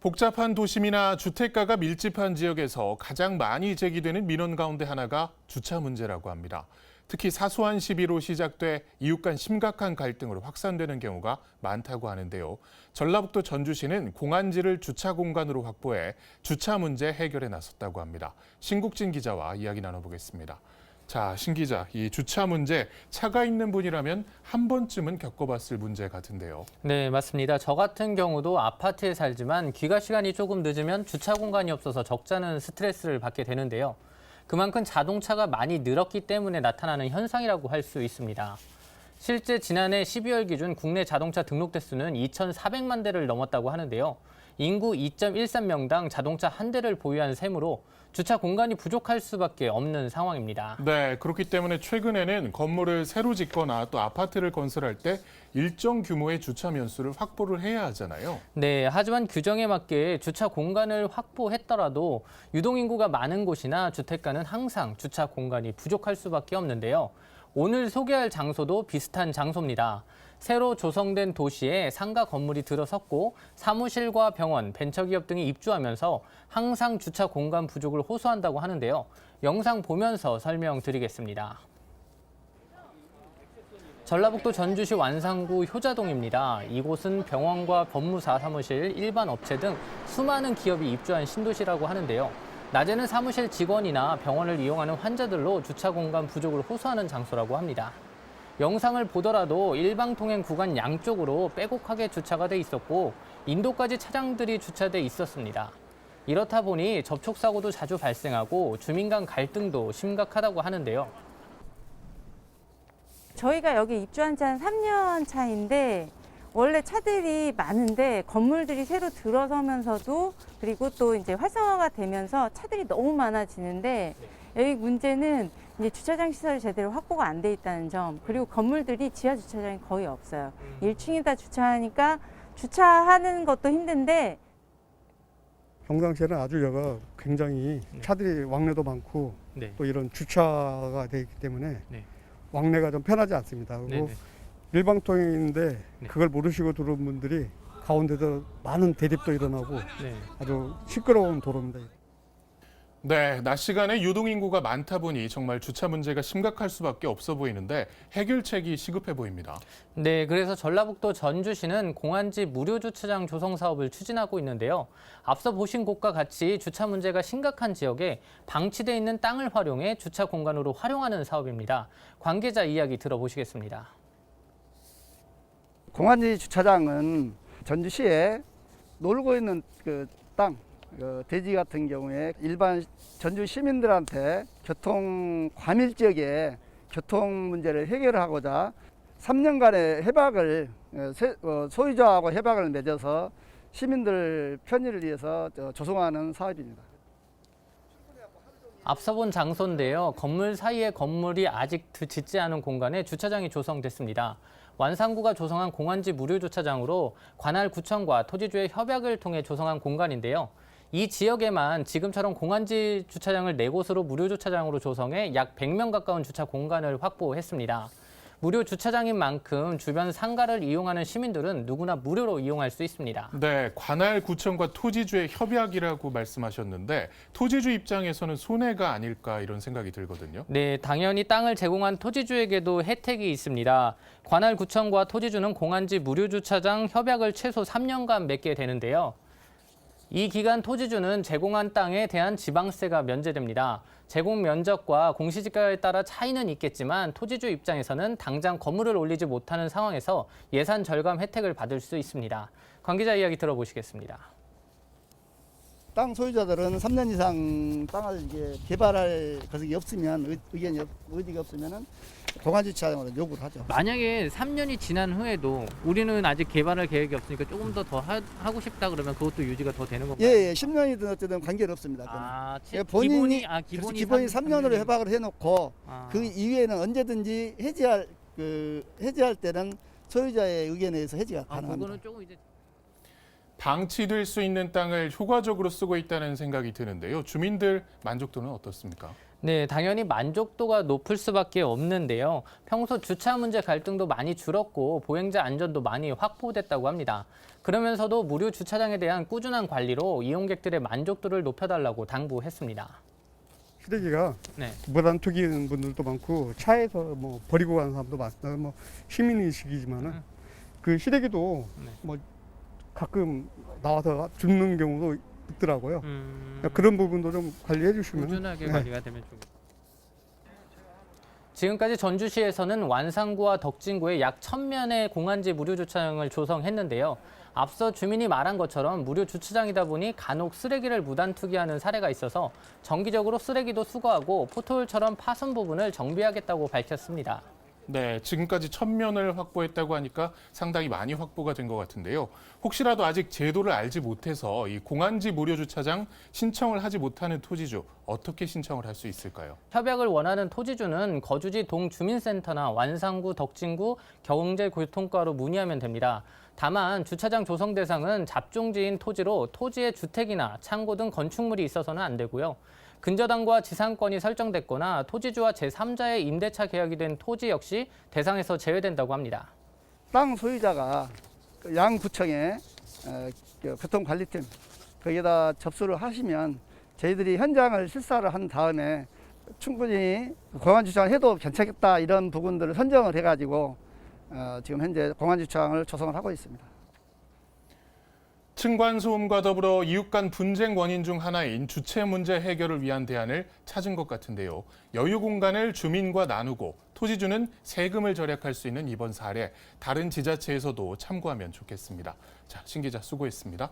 복잡한 도심이나 주택가가 밀집한 지역에서 가장 많이 제기되는 민원 가운데 하나가 주차 문제라고 합니다. 특히 사소한 시비로 시작돼 이웃 간 심각한 갈등으로 확산되는 경우가 많다고 하는데요. 전라북도 전주시는 공안지를 주차 공간으로 확보해 주차 문제 해결에 나섰다고 합니다. 신국진 기자와 이야기 나눠보겠습니다. 자, 신 기자, 이 주차 문제, 차가 있는 분이라면 한 번쯤은 겪어봤을 문제 같은데요. 네, 맞습니다. 저 같은 경우도 아파트에 살지만 귀가 시간이 조금 늦으면 주차 공간이 없어서 적잖은 스트레스를 받게 되는데요. 그만큼 자동차가 많이 늘었기 때문에 나타나는 현상이라고 할 수 있습니다. 실제 지난해 12월 기준 국내 자동차 등록 대수는 2,400만 대를 넘었다고 하는데요. 인구 2.13명당 자동차 한 대를 보유한 셈으로 주차 공간이 부족할 수밖에 없는 상황입니다. 네, 그렇기 때문에 최근에는 건물을 새로 짓거나 또 아파트를 건설할 때 일정 규모의 주차 면수를 확보를 해야 하잖아요. 네, 하지만 규정에 맞게 주차 공간을 확보했더라도 유동인구가 많은 곳이나 주택가는 항상 주차 공간이 부족할 수밖에 없는데요. 오늘 소개할 장소도 비슷한 장소입니다. 새로 조성된 도시에 상가 건물이 들어섰고 사무실과 병원, 벤처기업 등이 입주하면서 항상 주차 공간 부족을 호소한다고 하는데요. 영상 보면서 설명드리겠습니다. 전라북도 전주시 완산구 효자동입니다. 이곳은 병원과 법무사 사무실, 일반 업체 등 수많은 기업이 입주한 신도시라고 하는데요. 낮에는 사무실 직원이나 병원을 이용하는 환자들로 주차 공간 부족을 호소하는 장소라고 합니다. 영상을 보더라도 일방통행 구간 양쪽으로 빼곡하게 주차가 돼 있었고 인도까지 차량들이 주차돼 있었습니다. 이렇다 보니 접촉사고도 자주 발생하고 주민 간 갈등도 심각하다고 하는데요. 저희가 여기 입주한 지 한 3년 차인데 원래 차들이 많은데 건물들이 새로 들어서면서도 그리고 또 이제 활성화가 되면서 차들이 너무 많아지는데 여기 문제는 이제 주차장 시설이 제대로 확보가 안 돼 있다는 점, 그리고 건물들이 지하 주차장이 거의 없어요. 1층에다 주차하니까 주차하는 것도 힘든데 평상시에는 아주 여가 굉장히 차들이 왕래도 많고 또 이런 주차가 돼 있기 때문에 왕래가 좀 편하지 않습니다. 그리고 일방통행인데 그걸 모르시고 들어온 분들이 가운데서 많은 대립도 일어나고 아주 시끄러운 도로입니다. 네, 낮 시간에 유동인구가 많다 보니 정말 주차 문제가 심각할 수밖에 없어 보이는데 해결책이 시급해 보입니다. 네, 그래서 전라북도 전주시는 공안지 무료 주차장 조성 사업을 추진하고 있는데요. 앞서 보신 곳과 같이 주차 문제가 심각한 지역에 방치돼 있는 땅을 활용해 주차 공간으로 활용하는 사업입니다. 관계자 이야기 들어보시겠습니다. 공안지 주차장은 전주시에 놀고 있는 그 땅, 대지 같은 경우에 일반 전주 시민들한테 교통 과밀 지역의 교통 문제를 해결하고자 3년간의 협약을 소유자하고 협약을 맺어서 시민들 편의를 위해서 조성하는 사업입니다. 앞서 본 장소인데요. 건물 사이에 건물이 아직 짓지 않은 공간에 주차장이 조성됐습니다. 완산구가 조성한 공안지 무료 주차장으로 관할 구청과 토지주의 협약을 통해 조성한 공간인데요. 이 지역에만 지금처럼 공안지 주차장을 4곳으로 무료 주차장으로 조성해 약 100명 가까운 주차 공간을 확보했습니다. 무료 주차장인 만큼 주변 상가를 이용하는 시민들은 누구나 무료로 이용할 수 있습니다. 네, 관할 구청과 토지주의 협약이라고 말씀하셨는데 토지주 입장에서는 손해가 아닐까 이런 생각이 들거든요. 네, 당연히 땅을 제공한 토지주에게도 혜택이 있습니다. 관할 구청과 토지주는 공안지 무료 주차장 협약을 최소 3년간 맺게 되는데요. 이 기간 토지주는 제공한 땅에 대한 지방세가 면제됩니다. 제공 면적과 공시지가에 따라 차이는 있겠지만 토지주 입장에서는 당장 건물을 올리지 못하는 상황에서 예산 절감 혜택을 받을 수 있습니다. 관계자 이야기 들어보시겠습니다. 땅 소유자들은 3년 이상 땅을 이제 개발할 것이 없으면 의지가 없으면은 공안지 주차장으로 요구를 하죠. 만약에 3년이 지난 후에도 우리는 아직 개발할 계획이 없으니까 조금 더 하고 싶다 그러면 그것도 유지가 더 되는 건가요? 예, 10년이든 어쨌든 관계는 없습니다. 기본이 3년으로 협약을 해놓고 그 이후에는 언제든지 해지할 때는 소유자의 의견에 의해서 해지가 가능합니다. 그거는 조금 이제 방치될 수 있는 땅을 효과적으로 쓰고 있다는 생각이 드는데요. 주민들 만족도는 어떻습니까? 네, 당연히 만족도가 높을 수밖에 없는데요. 평소 주차 문제 갈등도 많이 줄었고 보행자 안전도 많이 확보됐다고 합니다. 그러면서도 무료 주차장에 대한 꾸준한 관리로 이용객들의 만족도를 높여달라고 당부했습니다. 시래기가 무단 투기하는 분들도 많고 차에서 뭐 버리고 가는 사람도 많아요. 뭐 시민의식이지만은 그 시래기도 뭐 가끔 나와서 줍는 경우도 있더라고요. 그런 부분도 좀 관리해 주시면 꾸준하게 관리가 되면 좋겠습니다. 지금까지 전주시에서는 완산구와 덕진구에 약 1000면의 공안지 무료 주차장을 조성했는데요. 앞서 주민이 말한 것처럼 무료 주차장이다 보니 간혹 쓰레기를 무단 투기하는 사례가 있어서 정기적으로 쓰레기도 수거하고 포토홀처럼 파손 부분을 정비하겠다고 밝혔습니다. 네, 지금까지 1000면을 확보했다고 하니까 상당히 많이 확보가 된 것 같은데요. 혹시라도 아직 제도를 알지 못해서 이 공안지 무료 주차장 신청을 하지 못하는 토지주 어떻게 신청을 할 수 있을까요? 협약을 원하는 토지주는 거주지 동주민센터나 완산구, 덕진구 경제교통과로 문의하면 됩니다. 다만 주차장 조성 대상은 잡종지인 토지로 토지에 주택이나 창고 등 건축물이 있어서는 안 되고요. 근저당과 지상권이 설정됐거나 토지주와 제3자의 임대차 계약이 된 토지 역시 대상에서 제외된다고 합니다. 땅 소유자가 양구청에 교통관리팀 거기에다 접수를 하시면 저희들이 현장을 실사를 한 다음에 충분히 공안주차장을 해도 괜찮겠다 이런 부분들을 선정을 해가지고 지금 현재 공안주차장을 조성을 하고 있습니다. 층간소음과 더불어 이웃 간 분쟁 원인 중 하나인 주체 문제 해결을 위한 대안을 찾은 것 같은데요. 여유 공간을 주민과 나누고 토지주는 세금을 절약할 수 있는 이번 사례, 다른 지자체에서도 참고하면 좋겠습니다. 자, 신 기자 수고했습니다.